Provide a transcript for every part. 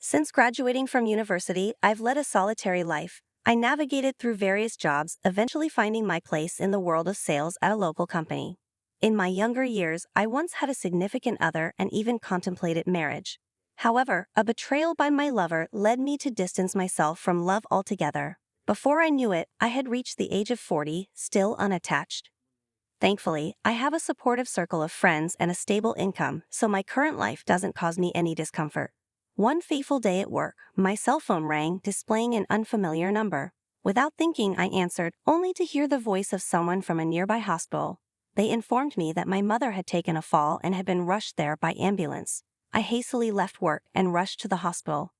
Since graduating from university, I've led a solitary life. I navigated through various jobs, eventually finding my place in the world of sales at a local company. In my younger years, I once had a significant other and even contemplated marriage. However, a betrayal by my lover led me to distance myself from love altogether. Before I knew it, I had reached the age of 40, still unattached. Thankfully, I have a supportive circle of friends and a stable income, so my current life doesn't cause me any discomfort. One fateful day at work, my cell phone rang, displaying an unfamiliar number. Without thinking, I answered, only to hear the voice of someone from a nearby hospital. They informed me that my mother had taken a fall and had been rushed there by ambulance. I hastily left work and rushed to the hospital.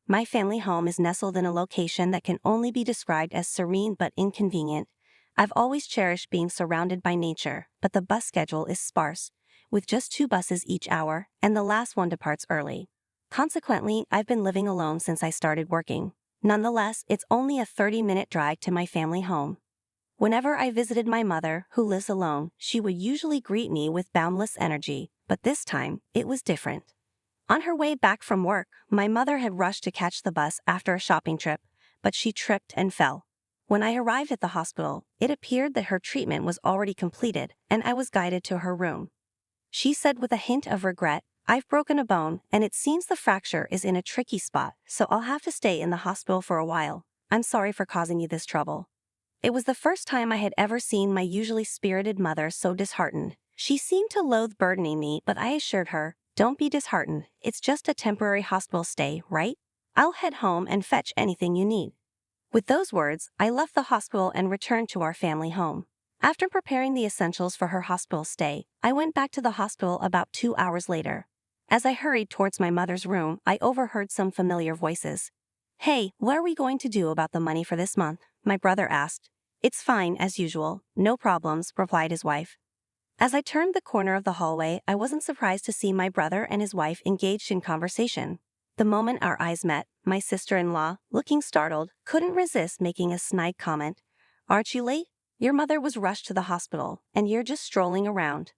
My family home is nestled in a location that can only be described as serene but inconvenient. I've always cherished being surrounded by nature, but the bus schedule is sparse, with just 2 buses each hour, and the last one departs early. Consequently, I've been living alone since I started working. Nonetheless, it's only a 30-minute drive to my family home. Whenever I visited my mother, who lives alone, she would usually greet me with boundless energy, but this time, it was different. On her way back from work, my mother had rushed to catch the bus after a shopping trip, but she tripped and fell. When I arrived at the hospital, it appeared that her treatment was already completed, and I was guided to her room. She said with a hint of regret, "I've broken a bone, and it seems the fracture is in a tricky spot, so I'll have to stay in the hospital for a while. I'm sorry for causing you this trouble." It was the first time I had ever seen my usually spirited mother so disheartened. She seemed to loathe burdening me, but I assured her, "Don't be disheartened, it's just a temporary hospital stay, right? I'll head home and fetch anything you need." With those words, I left the hospital and returned to our family home. After preparing the essentials for her hospital stay, I went back to the hospital about 2 hours later. As I hurried towards my mother's room, I overheard some familiar voices. "Hey, what are we going to do about the money for this month?" my brother asked. "It's fine, as usual, no problems," replied his wife. As I turned the corner of the hallway, I wasn't surprised to see my brother and his wife engaged in conversation. The moment our eyes met, my sister-in-law, looking startled, couldn't resist making a snide comment. "Aren't you late? Your mother was rushed to the hospital, and you're just strolling around."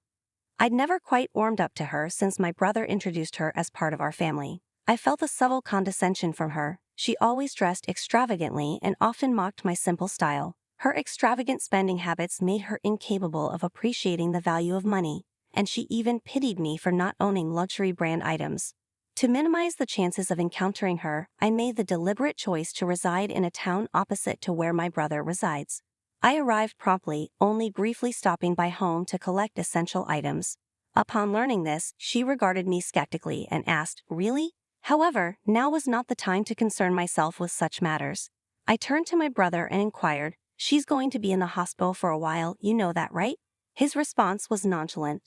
I'd never quite warmed up to her since my brother introduced her as part of our family. I felt a subtle condescension from her. She always dressed extravagantly and often mocked my simple style. Her extravagant spending habits made her incapable of appreciating the value of money, and she even pitied me for not owning luxury brand items. To minimize the chances of encountering her, I made the deliberate choice to reside in a town opposite to where my brother resides. I arrived promptly, only briefly stopping by home to collect essential items. Upon learning this, she regarded me skeptically and asked, "Really?" However, now was not the time to concern myself with such matters. I turned to my brother and inquired, "She's going to be in the hospital for a while, you know that, right?" His response was nonchalant.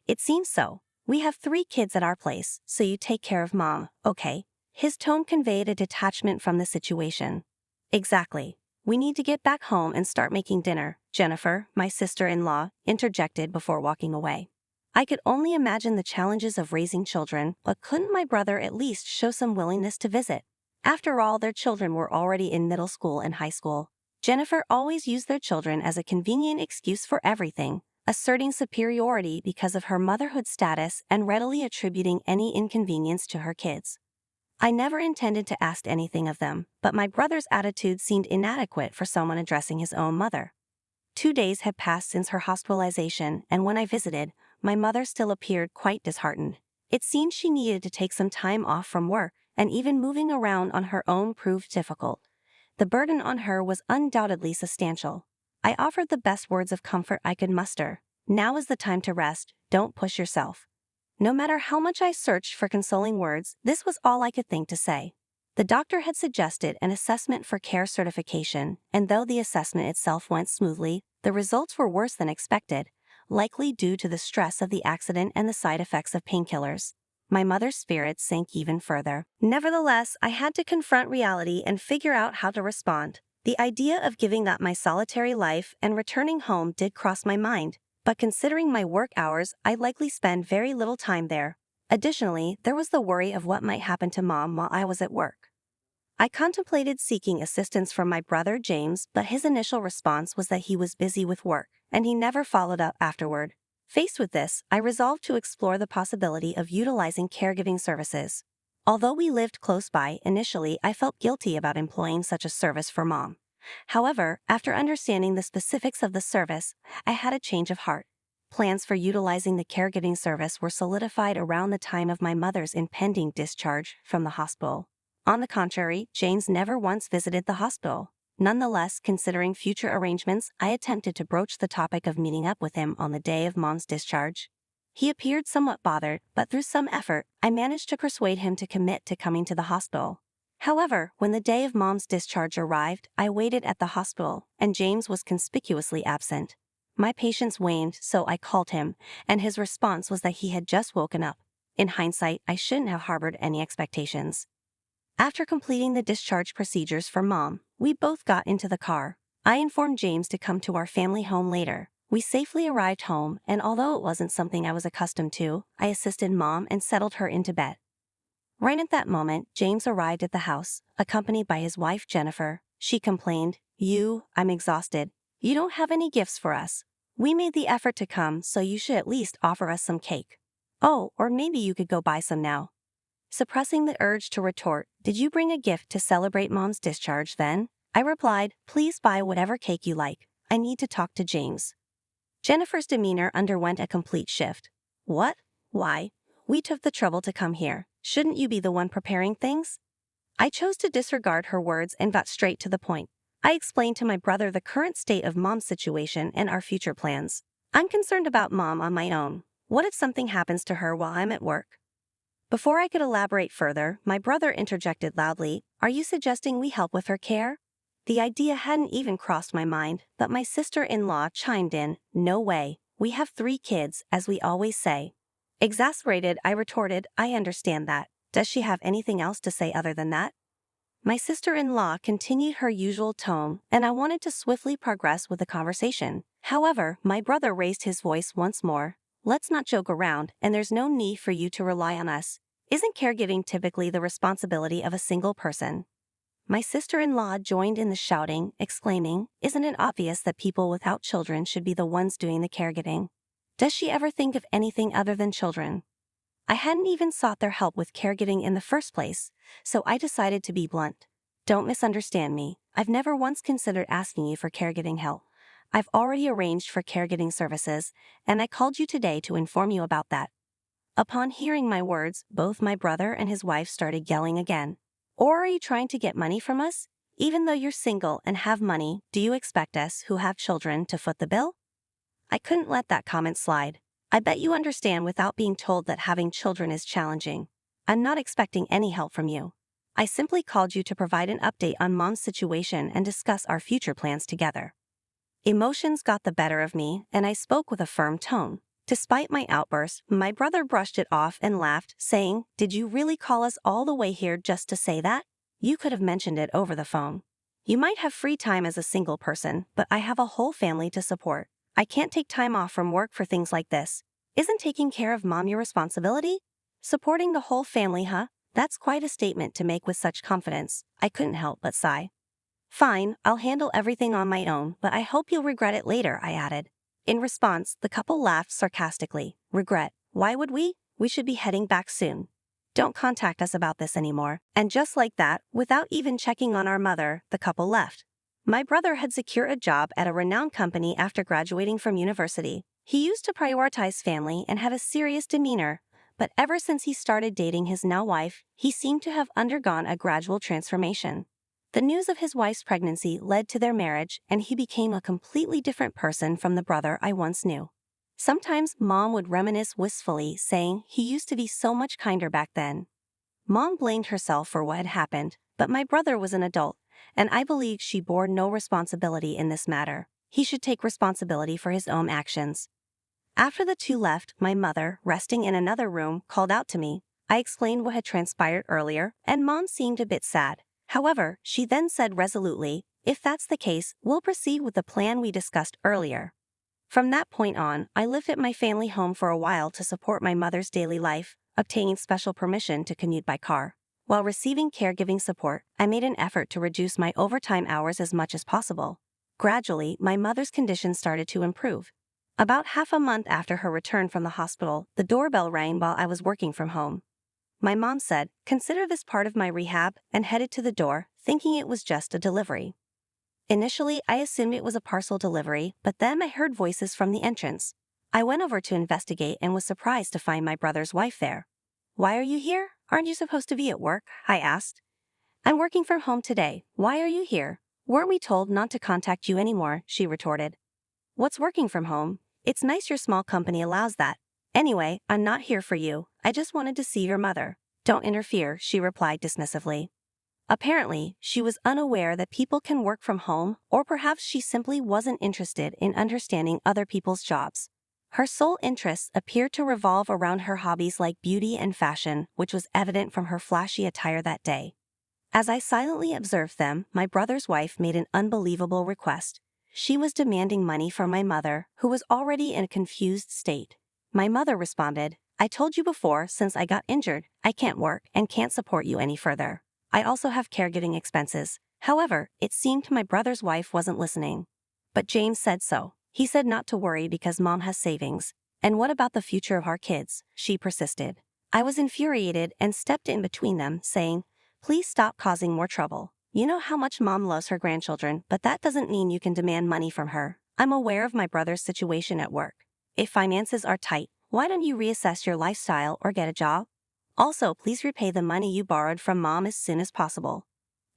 "It seems so. We have 3 kids at our place, so you take care of Mom, okay?" His tone conveyed a detachment from the situation. "Exactly. We need to get back home and start making dinner," Jennifer, my sister-in-law, interjected before walking away. I could only imagine the challenges of raising children, but couldn't my brother at least show some willingness to visit? After all, their children were already in middle school and high school. Jennifer always used their children as a convenient excuse for everything, asserting superiority because of her motherhood status and readily attributing any inconvenience to her kids. I never intended to ask anything of them, but my brother's attitude seemed inadequate for someone addressing his own mother. 2 days had passed since her hospitalization, and when I visited, my mother still appeared quite disheartened. It seemed she needed to take some time off from work, and even moving around on her own proved difficult. The burden on her was undoubtedly substantial. I offered the best words of comfort I could muster. "Now is the time to rest, don't push yourself." No matter how much I searched for consoling words, this was all I could think to say. The doctor had suggested an assessment for care certification, and though the assessment itself went smoothly, the results were worse than expected, likely due to the stress of the accident and the side effects of painkillers. My mother's spirits sank even further. Nevertheless, I had to confront reality and figure out how to respond. The idea of giving up my solitary life and returning home did cross my mind, but considering my work hours, I'd likely spend very little time there. Additionally, there was the worry of what might happen to Mom while I was at work. I contemplated seeking assistance from my brother James, but his initial response was that he was busy with work, and he never followed up afterward. Faced with this, I resolved to explore the possibility of utilizing caregiving services. Although we lived close by, initially I felt guilty about employing such a service for Mom. However, after understanding the specifics of the service, I had a change of heart. Plans for utilizing the caregiving service were solidified around the time of my mother's impending discharge from the hospital. On the contrary, James never once visited the hospital. Nonetheless, considering future arrangements, I attempted to broach the topic of meeting up with him on the day of Mom's discharge. He appeared somewhat bothered, but through some effort, I managed to persuade him to commit to coming to the hospital. However, when the day of Mom's discharge arrived, I waited at the hospital, and James was conspicuously absent. My patience waned, so I called him, and his response was that he had just woken up. In hindsight, I shouldn't have harbored any expectations. After completing the discharge procedures for Mom, we both got into the car. I informed James to come to our family home later. We safely arrived home, and although it wasn't something I was accustomed to, I assisted Mom and settled her into bed. Right at that moment, James arrived at the house, accompanied by his wife Jennifer. She complained, I'm exhausted. You don't have any gifts for us. We made the effort to come, so you should at least offer us some cake. Oh, or maybe you could go buy some now." Suppressing the urge to retort, "Did you bring a gift to celebrate Mom's discharge then?" I replied, "Please buy whatever cake you like. I need to talk to James." Jennifer's demeanor underwent a complete shift. "What? Why? We took the trouble to come here. Shouldn't you be the one preparing things?" I chose to disregard her words and got straight to the point. I explained to my brother the current state of Mom's situation and our future plans. "I'm concerned about Mom on my own. What if something happens to her while I'm at work?" Before I could elaborate further, my brother interjected loudly, "Are you suggesting we help with her care?" The idea hadn't even crossed my mind, but my sister-in-law chimed in, "No way. We have 3 kids, as we always say." Exasperated, I retorted, "I understand that. Does she have anything else to say other than that?" My sister-in-law continued her usual tone, and I wanted to swiftly progress with the conversation. However, my brother raised his voice once more. "Let's not joke around, and there's no need for you to rely on us. Isn't caregiving typically the responsibility of a single person?" My sister-in-law joined in the shouting, exclaiming, "Isn't it obvious that people without children should be the ones doing the caregiving? Does she ever think of anything other than children?" I hadn't even sought their help with caregiving in the first place, so I decided to be blunt. "Don't misunderstand me. I've never once considered asking you for caregiving help. I've already arranged for caregiving services, and I called you today to inform you about that." Upon hearing my words, both my brother and his wife started yelling again. "Or are you trying to get money from us? Even though you're single and have money, do you expect us, who have children, to foot the bill?" I couldn't let that comment slide. "I bet you understand without being told that having children is challenging. I'm not expecting any help from you. I simply called you to provide an update on Mom's situation and discuss our future plans together." Emotions got the better of me, and I spoke with a firm tone. Despite my outburst, my brother brushed it off and laughed, saying, "Did you really call us all the way here just to say that? You could have mentioned it over the phone. You might have free time as a single person, but I have a whole family to support. I can't take time off from work for things like this. Isn't taking care of Mom your responsibility? Supporting the whole family, huh? That's quite a statement to make with such confidence." I couldn't help but sigh. "Fine, I'll handle everything on my own, but I hope you'll regret it later," I added. In response, the couple laughed sarcastically. "Regret? Why would we? We should be heading back soon. Don't contact us about this anymore." And just like that, without even checking on our mother, the couple left. My brother had secured a job at a renowned company after graduating from university. He used to prioritize family and had a serious demeanor, but ever since he started dating his now wife, he seemed to have undergone a gradual transformation. The news of his wife's pregnancy led to their marriage, and he became a completely different person from the brother I once knew. Sometimes Mom would reminisce wistfully, saying he used to be so much kinder back then. Mom blamed herself for what had happened, but my brother was an adult, and I believed she bore no responsibility in this matter. He should take responsibility for his own actions. After the two left, my mother, resting in another room, called out to me. I explained what had transpired earlier, and Mom seemed a bit sad. However, she then said resolutely, "If that's the case, we'll proceed with the plan we discussed earlier." From that point on, I lived at my family home for a while to support my mother's daily life, obtaining special permission to commute by car. While receiving caregiving support, I made an effort to reduce my overtime hours as much as possible. Gradually, my mother's condition started to improve. About half a month after her return from the hospital, the doorbell rang while I was working from home. My mom said, "Consider this part of my rehab," and headed to the door, thinking it was just a delivery. Initially, I assumed it was a parcel delivery, but then I heard voices from the entrance. I went over to investigate and was surprised to find my brother's wife there. "Why are you here? Aren't you supposed to be at work?" I asked. "I'm working from home today. Why are you here? Weren't we told not to contact you anymore?" she retorted. "What's working from home? It's nice your small company allows that. Anyway, I'm not here for you. I just wanted to see your mother." "Don't interfere," she replied dismissively. Apparently, she was unaware that people can work from home, or perhaps she simply wasn't interested in understanding other people's jobs. Her sole interests appeared to revolve around her hobbies like beauty and fashion, which was evident from her flashy attire that day. As I silently observed them, my brother's wife made an unbelievable request. She was demanding money from my mother, who was already in a confused state. My mother responded, "I told you before, since I got injured, I can't work and can't support you any further. I also have caregiving expenses." However, it seemed my brother's wife wasn't listening. "But James said so. He said not to worry because mom has savings." "And what about the future of our kids?" she persisted. I was infuriated and stepped in between them, saying, "Please stop causing more trouble. You know how much mom loves her grandchildren, but that doesn't mean you can demand money from her. I'm aware of my brother's situation at work. If finances are tight, why don't you reassess your lifestyle or get a job? Also, please repay the money you borrowed from mom as soon as possible."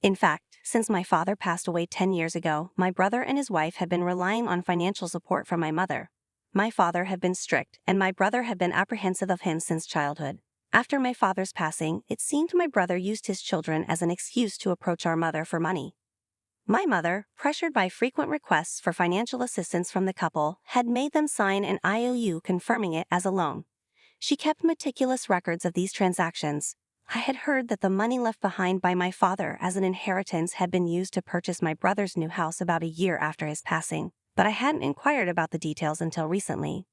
In fact, since my father passed away 10 years ago, my brother and his wife had been relying on financial support from my mother. My father had been strict, and my brother had been apprehensive of him since childhood. After my father's passing, it seemed my brother used his children as an excuse to approach our mother for money. My mother, pressured by frequent requests for financial assistance from the couple, had made them sign an IOU confirming it as a loan. She kept meticulous records of these transactions. I had heard that the money left behind by my father as an inheritance had been used to purchase my brother's new house about a year after his passing, but I hadn't inquired about the details until recently.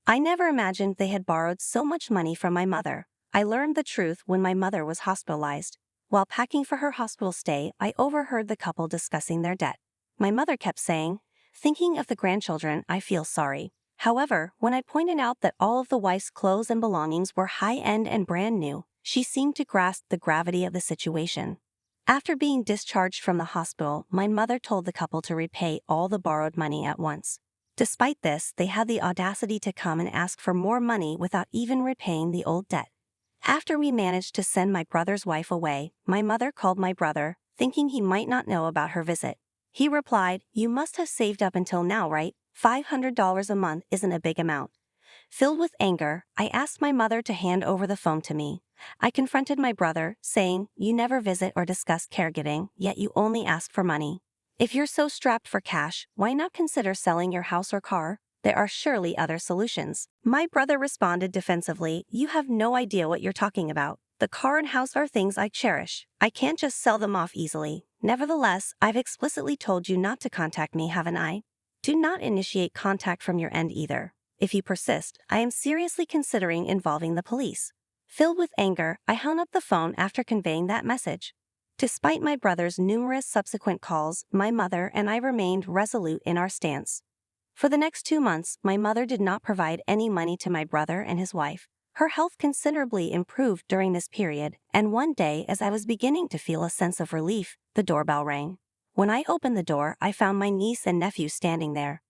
I never imagined they had borrowed so much money from my mother. I learned the truth when my mother was hospitalized. While packing for her hospital stay, I overheard the couple discussing their debt. My mother kept saying, "Thinking of the grandchildren, I feel sorry." However, when I pointed out that all of the wife's clothes and belongings were high-end and brand new, she seemed to grasp the gravity of the situation. After being discharged from the hospital, my mother told the couple to repay all the borrowed money at once. Despite this, they had the audacity to come and ask for more money without even repaying the old debt. After we managed to send my brother's wife away, my mother called my brother, thinking he might not know about her visit. He replied, "You must have saved up until now, right? $500 a month isn't a big amount." Filled with anger, I asked my mother to hand over the phone to me. I confronted my brother, saying, "You never visit or discuss caregiving, yet you only ask for money. If you're so strapped for cash, why not consider selling your house or car? There are surely other solutions." My brother responded defensively, "You have no idea what you're talking about. The car and house are things I cherish. I can't just sell them off easily. Nevertheless, I've explicitly told you not to contact me, haven't I? Do not initiate contact from your end either. If you persist, I am seriously considering involving the police." Filled with anger, I hung up the phone after conveying that message. Despite my brother's numerous subsequent calls, my mother and I remained resolute in our stance. For the next 2 months, my mother did not provide any money to my brother and his wife. Her health considerably improved during this period, and one day, as I was beginning to feel a sense of relief, the doorbell rang. When I opened the door, I found my niece and nephew standing there.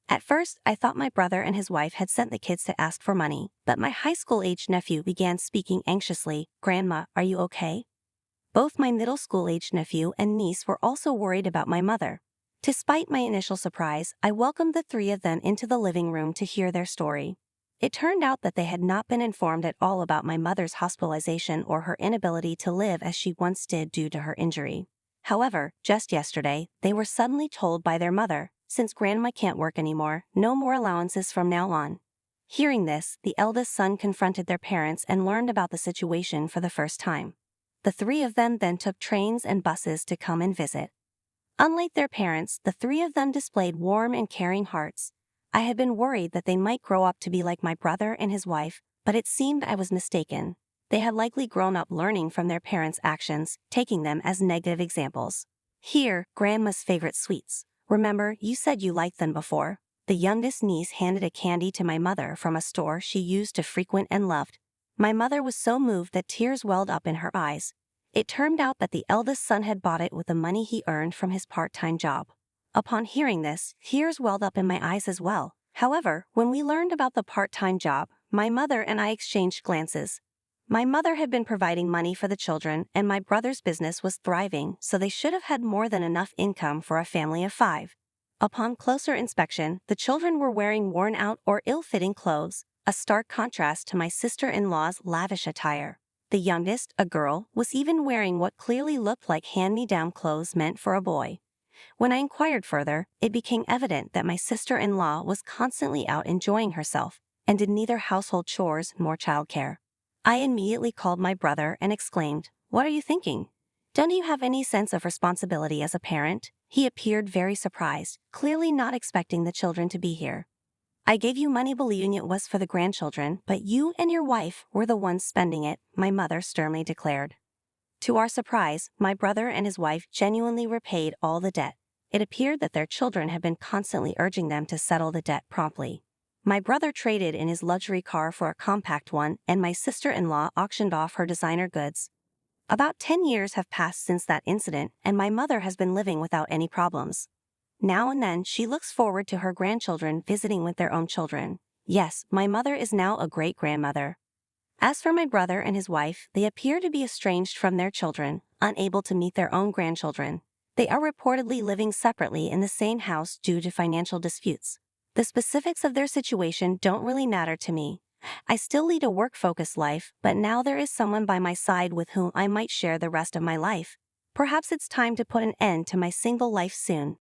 At first, I thought my brother and his wife had sent the kids to ask for money, but my high school-aged nephew began speaking anxiously, "Grandma, are you okay?" Both my middle school-aged nephew and niece were also worried about my mother. Despite my initial surprise, I welcomed the three of them into the living room to hear their story. It turned out that they had not been informed at all about my mother's hospitalization or her inability to live as she once did due to her injury. However, just yesterday, they were suddenly told by their mother, "Since Grandma can't work anymore, no more allowances from now on." Hearing this, the eldest son confronted their parents and learned about the situation for the first time. The three of them then took trains and buses to come and visit. Unlike their parents, the three of them displayed warm and caring hearts. I had been worried that they might grow up to be like my brother and his wife, but it seemed I was mistaken. They had likely grown up learning from their parents' actions, taking them as negative examples. "Here, Grandma's favorite sweets. Remember, you said you liked them before." The youngest niece handed a candy to my mother from a store she used to frequent and loved. My mother was so moved that tears welled up in her eyes. It turned out that the eldest son had bought it with the money he earned from his part-time job. Upon hearing this, tears welled up in my eyes as well. However, when we learned about the part-time job, my mother and I exchanged glances. My mother had been providing money for the children, and my brother's business was thriving, so they should have had more than enough income for a family of 5. Upon closer inspection, the children were wearing worn-out or ill-fitting clothes, a stark contrast to my sister-in-law's lavish attire. The youngest, a girl, was even wearing what clearly looked like hand-me-down clothes meant for a boy. When I inquired further, it became evident that my sister-in-law was constantly out enjoying herself and did neither household chores nor childcare. I immediately called my brother and exclaimed, "What are you thinking? Don't you have any sense of responsibility as a parent?" He appeared very surprised, clearly not expecting the children to be here. "I gave you money believing it was for the grandchildren, but you and your wife were the ones spending it," my mother sternly declared. To our surprise, my brother and his wife genuinely repaid all the debt. It appeared that their children had been constantly urging them to settle the debt promptly. My brother traded in his luxury car for a compact one, and my sister-in-law auctioned off her designer goods. About 10 years have passed since that incident, and my mother has been living without any problems. Now and then, she looks forward to her grandchildren visiting with their own children. Yes, my mother is now a great-grandmother. As for my brother and his wife, they appear to be estranged from their children, unable to meet their own grandchildren. They are reportedly living separately in the same house due to financial disputes. The specifics of their situation don't really matter to me. I still lead a work-focused life, but now there is someone by my side with whom I might share the rest of my life. Perhaps it's time to put an end to my single life soon.